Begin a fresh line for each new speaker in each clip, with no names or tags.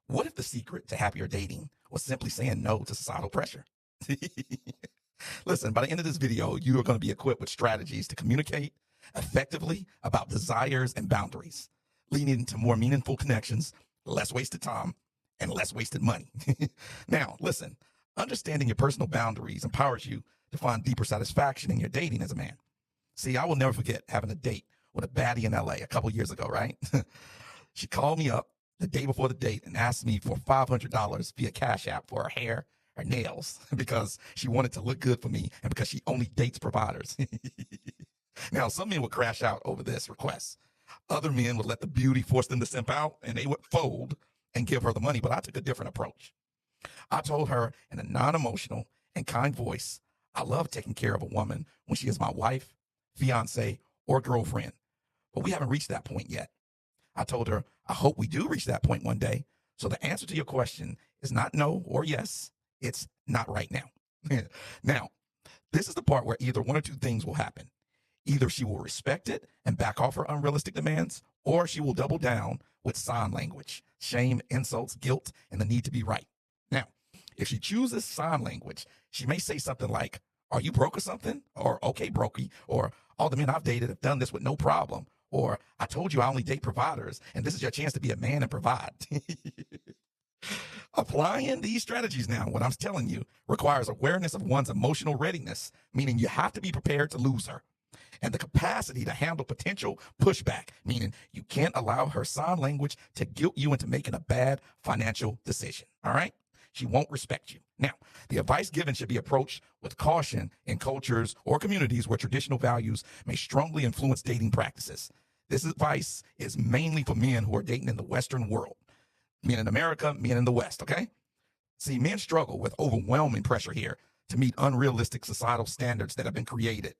What if the secret to happier dating was simply saying no to societal pressure? Listen, by the end of this video, you are going to be equipped with strategies to communicate effectively about desires and boundaries, leading to more meaningful connections, less wasted time, and less wasted money. Now, listen, understanding your personal boundaries empowers you to find deeper satisfaction in your dating as a man. See, I will never forget having a date with a baddie in LA a couple years ago, right? She called me up the day before the date and asked me for $500 via Cash App for her hair, her nails, because she wanted to look good for me and because she only dates providers. Now, some men would crash out over this request. Other men would let the beauty force them to simp out and they would fold and give her the money. But I took a different approach. I told her in a non-emotional and kind voice, I love taking care of a woman when she is my wife, fiance, or girlfriend, but we haven't reached that point yet. I told her, I hope we do reach that point one day. So the answer to your question is not no or yes. It's not right now. Now, this is the part where either one or two things will happen. Either she will respect it and back off her unrealistic demands, or she will double down with sign language, shame, insults, guilt, and the need to be right. Now, if she chooses sign language, she may say something like, are you broke or something? Or, okay, brokey. Or, all the men I've dated have done this with no problem. Or, I told you I only date providers, and this is your chance to be a man and provide. Applying these strategies now, what I'm telling you, requires awareness of one's emotional readiness, meaning you have to be prepared to lose her, and the capacity to handle potential pushback, meaning you can't allow her sign language to guilt you into making a bad financial decision, all right? She won't respect you. Now, the advice given should be approached with caution in cultures or communities where traditional values may strongly influence dating practices. This advice is mainly for men who are dating in the Western world. Men in America, men in the West, okay? See, men struggle with overwhelming pressure here to meet unrealistic societal standards that have been created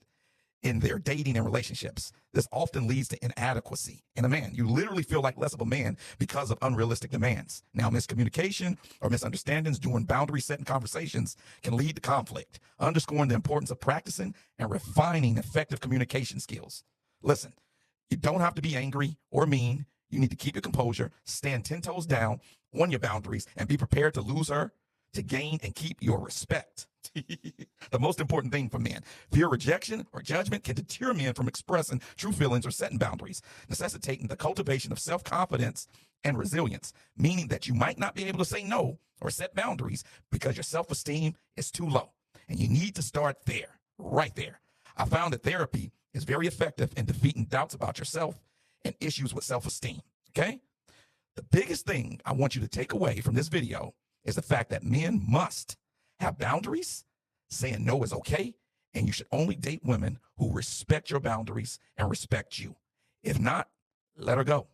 in their dating and relationships. This often leads to inadequacy in a man. You literally feel like less of a man because of unrealistic demands. Now, miscommunication or misunderstandings during boundary setting conversations can lead to conflict, underscoring the importance of practicing and refining effective communication skills. Listen, you don't have to be angry or mean. You need to keep your composure, stand 10 toes down on your boundaries, and be prepared to lose her to gain and keep your respect. The most important thing for men, fear rejection or judgment can deter men from expressing true feelings or setting boundaries, necessitating the cultivation of self-confidence and resilience, meaning that you might not be able to say no or set boundaries because your self-esteem is too low. And you need to start there, right there. I found that therapy is very effective in defeating doubts about yourself and issues with self-esteem, okay? The biggest thing I want you to take away from this video is the fact that men must have boundaries. Saying no is okay, and you should only date women who respect your boundaries and respect you. If not, let her go.